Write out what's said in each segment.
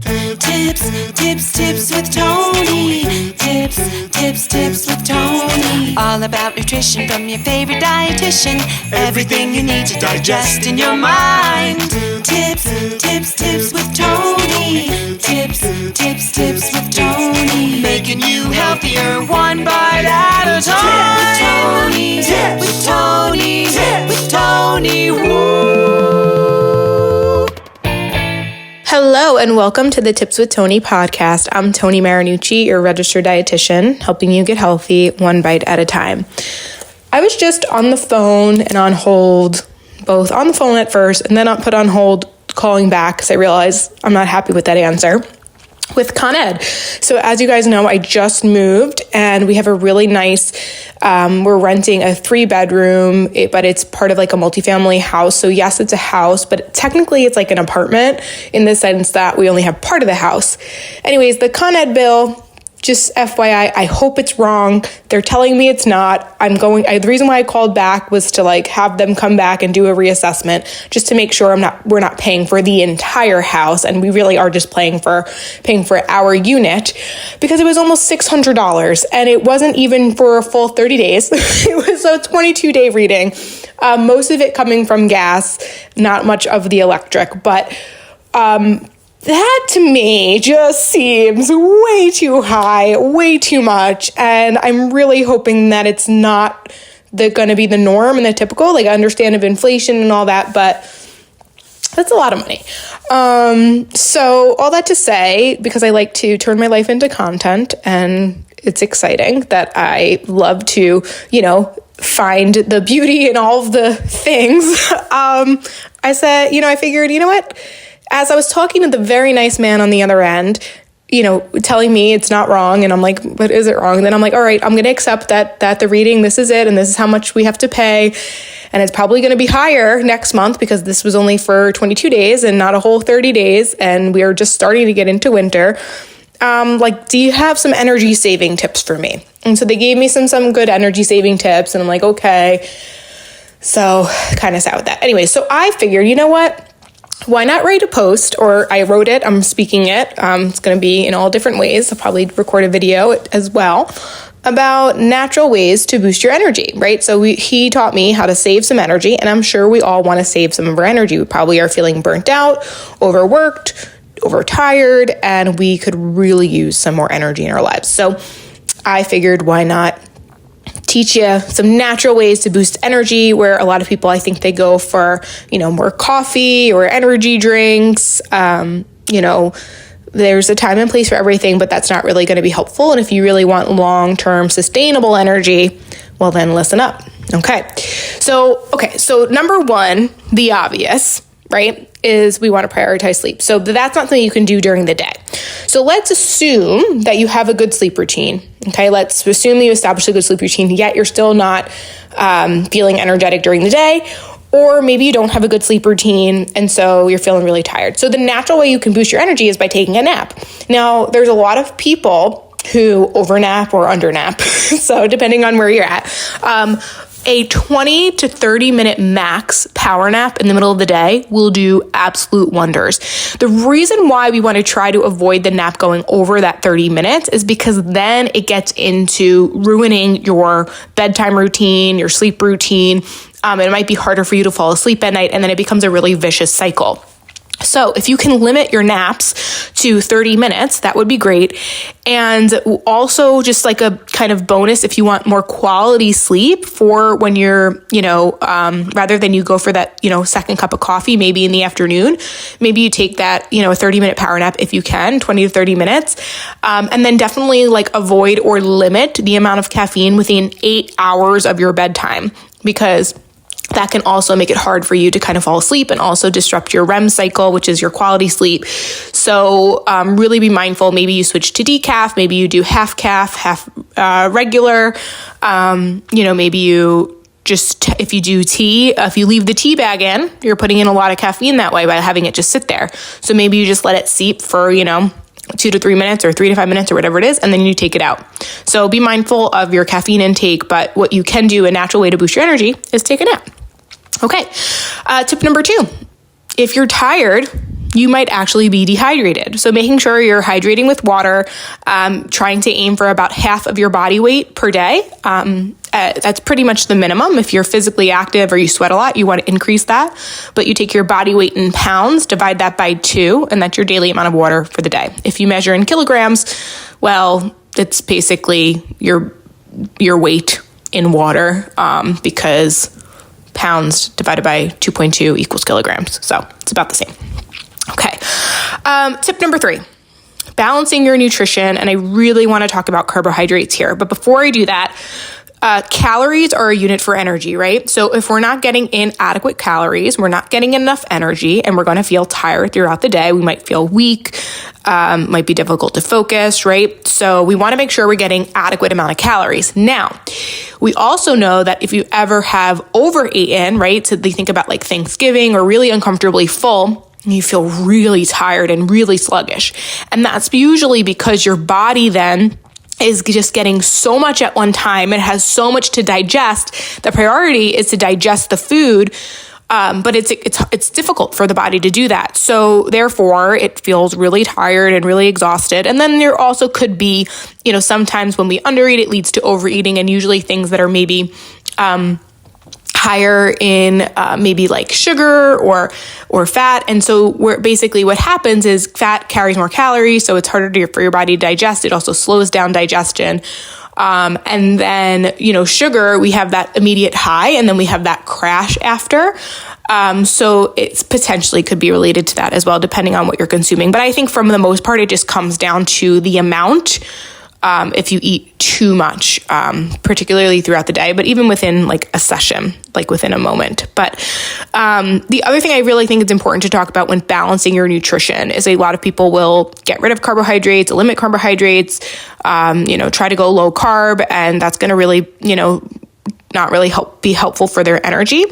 Tips with Tony. Tips with Tony. All about nutrition from your favorite dietitian. Everything you need to digest in your mind. Tips with Tony. Tips with Tony. Making you healthier one bite at a time. With Tony. Woo. Hello and welcome to the Tips with Tony podcast. I'm Tony Marinucci, your registered dietitian, helping you get healthy one bite at a time. I was just on the phone and on hold, both on the phone at first and then put on hold calling back because I realized I'm not happy with that answer, with Con Ed. So as you guys know, I just moved and we have a really nice, we're renting a 3-bedroom, but it's part of like a multifamily house. So yes, it's a house, but technically it's like an apartment in the sense that we only have part of the house. Anyways, the Con Ed bill, just FYI, I hope it's wrong. They're telling me it's not. The reason why I called back was to have them come back and do a reassessment just to make sure we're not paying for the entire house, and we really are just paying for our unit, because it was almost $600 and it wasn't even for a full 30 days. It was a 22-day reading. Most of it coming from gas, not much of the electric, but that to me just seems way too high, way too much. And I'm really hoping that it's not going to be the norm and the typical. I understand of inflation and all that, but that's a lot of money. So all that to say, because I like to turn my life into content and it's exciting that I love to, find the beauty in all of the things. I said, I figured, you know what? As I was talking to the very nice man on the other end, telling me it's not wrong, and I'm like, but is it wrong? And then I'm like, all right, I'm going to accept that the reading, this is it, and this is how much we have to pay, and it's probably going to be higher next month because this was only for 22 days and not a whole 30 days, and we are just starting to get into winter. Do you have some energy saving tips for me? And so they gave me some good energy saving tips, and I'm like, okay. So kind of sad with that. Anyway, so I figured, you know what? Why not write a post? Or I wrote it, I'm speaking it. It's going to be in all different ways. I'll probably record a video as well about natural ways to boost your energy, right? So he taught me how to save some energy, and I'm sure we all want to save some of our energy. We probably are feeling burnt out, overworked, overtired, and we could really use some more energy in our lives. So I figured, why not teach you some natural ways to boost energy, where a lot of people, I think they go for, more coffee or energy drinks. There's a time and place for everything, but that's not really going to be helpful. And if you really want long-term sustainable energy, well, then listen up. Okay. So number one, the obvious, right, is we want to prioritize sleep. So that's not something you can do during the day. So let's assume that you have a good sleep routine. Okay, let's assume you establish a good sleep routine, yet you're still not feeling energetic during the day, or maybe you don't have a good sleep routine and so you're feeling really tired. So the natural way you can boost your energy is by taking a nap. Now, there's a lot of people who overnap or undernap, so depending on where you're at. A 20 to 30 minute max power nap in the middle of the day will do absolute wonders. The reason why we want to try to avoid the nap going over that 30 minutes is because then it gets into ruining your bedtime routine, your sleep routine. It might be harder for you to fall asleep at night, and then it becomes a really vicious cycle. So if you can limit your naps to 30 minutes, that would be great. And also just like a kind of bonus, if you want more quality sleep for when you're, rather than you go for that, second cup of coffee, maybe in the afternoon, maybe you take that, a 30-minute power nap if you can, 20 to 30 minutes. And then definitely avoid or limit the amount of caffeine within 8 hours of your bedtime, because that can also make it hard for you to kind of fall asleep and also disrupt your REM cycle, which is your quality sleep. So really be mindful. Maybe you switch to decaf. Maybe you do half calf, half regular. Maybe you just, if you do tea, if you leave the tea bag in, you're putting in a lot of caffeine that way by having it just sit there. So maybe you just let it seep for, 2 to 3 minutes or 3 to 5 minutes or whatever it is, and then you take it out. So be mindful of your caffeine intake, but what you can do, a natural way to boost your energy, is take a nap. Okay, tip number 2. If you're tired, you might actually be dehydrated. So making sure you're hydrating with water, trying to aim for about half of your body weight per day. That's pretty much the minimum. If you're physically active or you sweat a lot, you want to increase that. But you take your body weight in pounds, divide that by 2, and that's your daily amount of water for the day. If you measure in kilograms, well, it's basically your weight in water, because pounds divided by 2.2 equals kilograms. So it's about the same. Okay. Tip number 3, balancing your nutrition. And I really want to talk about carbohydrates here. But before I do that, calories are a unit for energy, right? So if we're not getting in adequate calories, we're not getting enough energy, and we're going to feel tired throughout the day. We might feel weak, might be difficult to focus, right? So we want to make sure we're getting adequate amount of calories. Now, we also know that if you ever have overeaten, right? So they think about like Thanksgiving or really uncomfortably full, you feel really tired and really sluggish. And that's usually because your body then is just getting so much at one time. It has so much to digest. The priority is to digest the food, but it's difficult for the body to do that. So therefore, it feels really tired and really exhausted. And then there also could be, sometimes when we undereat, it leads to overeating, and usually things that are maybe higher in maybe like sugar or fat. And so what happens is fat carries more calories, so it's harder for your body to digest. It also slows down digestion. And then, sugar, we have that immediate high, and then we have that crash after. So it's potentially could be related to that as well, depending on what you're consuming. But I think for the most part, it just comes down to the amount. If you eat too much, particularly throughout the day, but even within like a session, like within a moment. But the other thing I really think is important to talk about when balancing your nutrition is a lot of people will get rid of carbohydrates, limit carbohydrates, try to go low carb, and that's going to really, not really be helpful for their energy.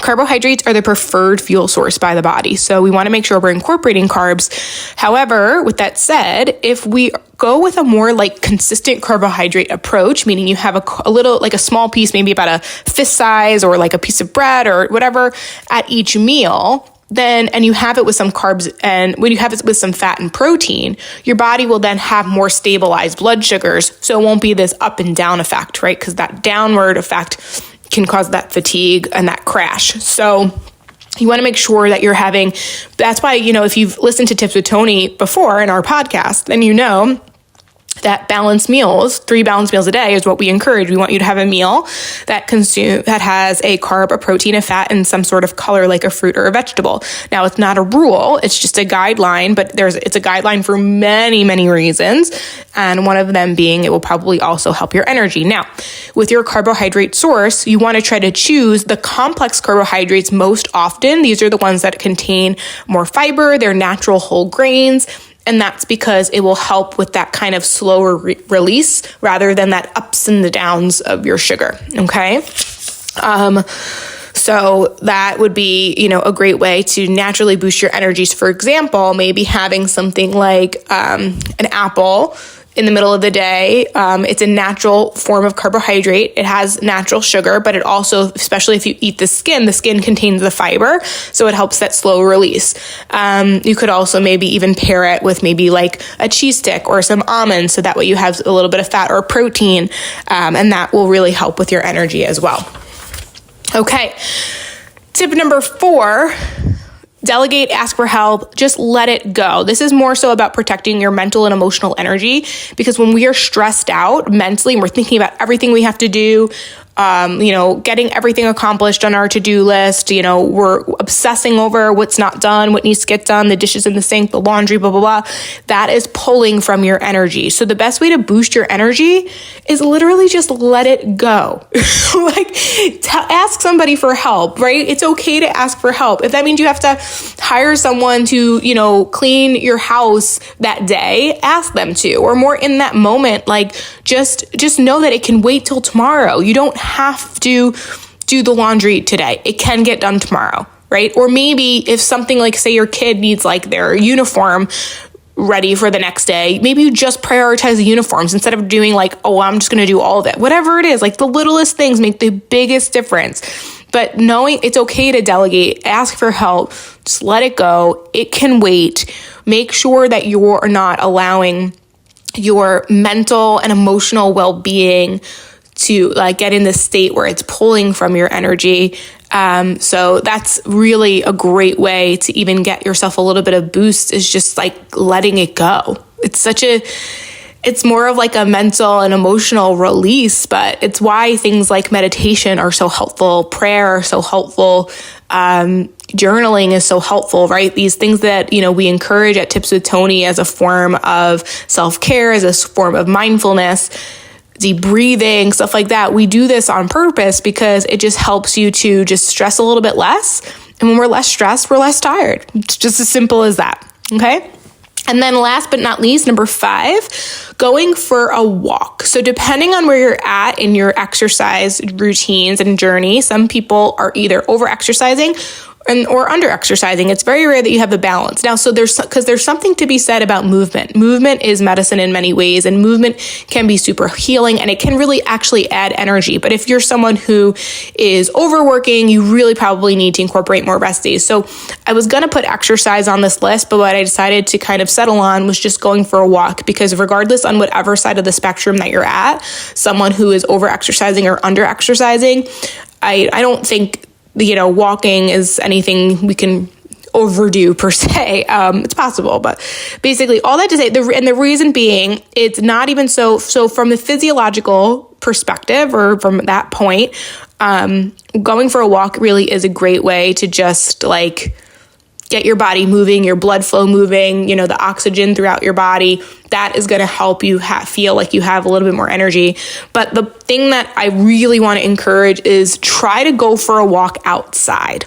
Carbohydrates are the preferred fuel source by the body, so we want to make sure we're incorporating carbs. However, with that said, if we go with a more like consistent carbohydrate approach, meaning you have a little, like a small piece, maybe about a fist size or like a piece of bread or whatever at each meal, and you have it with some carbs, and when you have it with some fat and protein, your body will then have more stabilized blood sugars, so it won't be this up and down effect, right? Because that downward effect can cause that fatigue and that crash. So you want to make sure that you're having, that's why, if you've listened to Tips with Tony before in our podcast, then that balanced meals, 3 balanced meals a day is what we encourage. We want you to have a meal that has a carb, a protein, a fat, and some sort of color like a fruit or a vegetable. Now, it's not a rule. It's just a guideline, but it's a guideline for many, many reasons. And one of them being it will probably also help your energy. Now, with your carbohydrate source, you want to try to choose the complex carbohydrates most often. These are the ones that contain more fiber. They're natural whole grains. And that's because it will help with that kind of slower release rather than that ups and the downs of your sugar. Okay. So that would be, a great way to naturally boost your energies. For example, maybe having something like an apple in the middle of the day. It's a natural form of carbohydrate. It has natural sugar, but it also, especially if you eat the skin contains the fiber, so it helps that slow release. You could also maybe even pair it with maybe like a cheese stick or some almonds, so that way you have a little bit of fat or protein, and that will really help with your energy as well. Okay, tip number 4, delegate, ask for help, just let it go. This is more so about protecting your mental and emotional energy, because when we are stressed out mentally and we're thinking about everything we have to do, getting everything accomplished on our to-do list, we're obsessing over what's not done, what needs to get done, the dishes in the sink, the laundry, blah, blah, blah. That is pulling from your energy. So the best way to boost your energy is literally just let it go. Ask somebody for help, right? It's okay to ask for help. If that means you have to hire someone to, clean your house that day, ask them to. Or more in that moment, just know that it can wait till tomorrow. You don't have to do the laundry today. It can get done tomorrow, right? Or maybe if something like, say your kid needs their uniform ready for the next day, maybe you just prioritize the uniforms instead of doing I'm just going to do all of it. Whatever it is, the littlest things make the biggest difference. But knowing it's okay to delegate, ask for help, just let it go. It can wait. Make sure that you're not allowing your mental and emotional well-being to like get in this state where it's pulling from your energy. So that's really a great way to even get yourself a little bit of boost, is just like letting it go. It's more of like a mental and emotional release, but it's why things like meditation are so helpful, prayer are so helpful, journaling is so helpful, right? These things that, we encourage at Tips with Tony as a form of self-care, as a form of mindfulness, deep breathing, stuff like that. We do this on purpose because it just helps you to just stress a little bit less. And when we're less stressed, we're less tired. It's just as simple as that. Okay. And then last but not least, number 5, going for a walk. So depending on where you're at in your exercise routines and journey, some people are either over exercising or under exercising. It's very rare that you have a balance. Now, there's something to be said about movement. Movement is medicine in many ways, and movement can be super healing, and it can really actually add energy. But if you're someone who is overworking, you really probably need to incorporate more rest days. So I was going to put exercise on this list, but what I decided to kind of settle on was just going for a walk, because regardless on whatever side of the spectrum that you're at, someone who is over exercising or under exercising, I don't think walking is anything we can overdo per se. It's possible, but basically all that to say, the reason being, it's not even so from the physiological perspective, or from that point, going for a walk really is a great way to just like get your body moving, your blood flow moving, the oxygen throughout your body. That is going to help you feel like you have a little bit more energy. But the thing that I really want to encourage is try to go for a walk outside.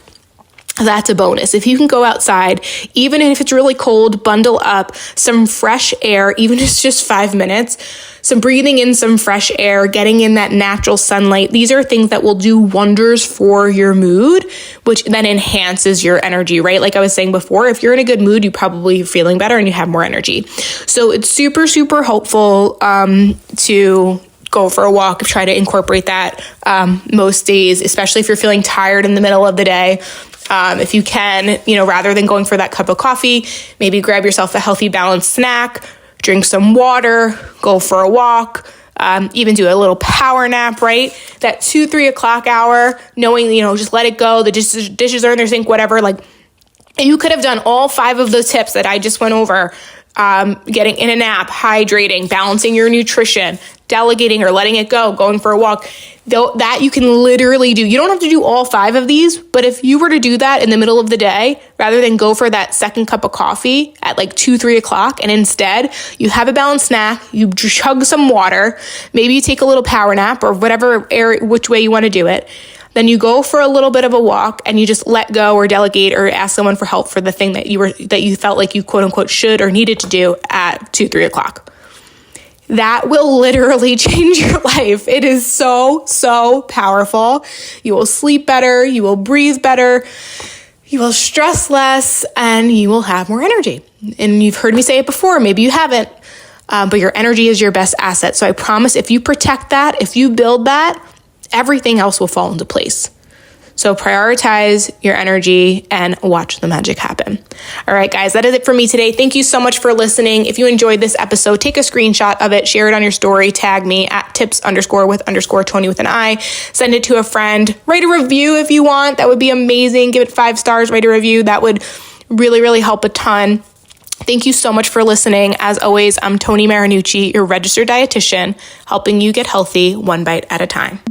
That's a bonus. If you can go outside, even if it's really cold, bundle up some fresh air, even if it's just 5 minutes, some breathing in some fresh air, getting in that natural sunlight. These are things that will do wonders for your mood, which then enhances your energy, right? Like I was saying before, if you're in a good mood, you probably are feeling better and you have more energy. So it's super, super helpful to go for a walk. Try to incorporate that most days, especially if you're feeling tired in the middle of the day. If you can, rather than going for that cup of coffee, maybe grab yourself a healthy, balanced snack, drink some water, go for a walk, even do a little power nap, right? That 2-3 o'clock hour, knowing, just let it go. The dishes are in their sink, whatever. Like, you could have done all 5 of the tips that I just went over. Getting in a nap, hydrating, balancing your nutrition, delegating or letting it go, going for a walk. That you can literally do. You don't have to do all 5 of these, but if you were to do that in the middle of the day, rather than go for that second cup of coffee at like 2-3 o'clock, and instead you have a balanced snack, you chug some water, maybe you take a little power nap or which way you want to do it. Then you go for a little bit of a walk and you just let go or delegate or ask someone for help for the thing that you felt like you quote unquote should or needed to do at 2-3 o'clock. That will literally change your life. It is so, so powerful. You will sleep better. You will breathe better. You will stress less, and you will have more energy. And you've heard me say it before. Maybe you haven't, but your energy is your best asset. So I promise if you protect that, if you build that, everything else will fall into place. So prioritize your energy and watch the magic happen. All right, guys, that is it for me today. Thank you so much for listening. If you enjoyed this episode, take a screenshot of it, share it on your story, tag me at tips_with_Tony with an I, send it to a friend, write a review if you want. That would be amazing. Give it 5 stars, write a review. That would really, really help a ton. Thank you so much for listening. As always, I'm Tony Marinucci, your registered dietitian, helping you get healthy one bite at a time.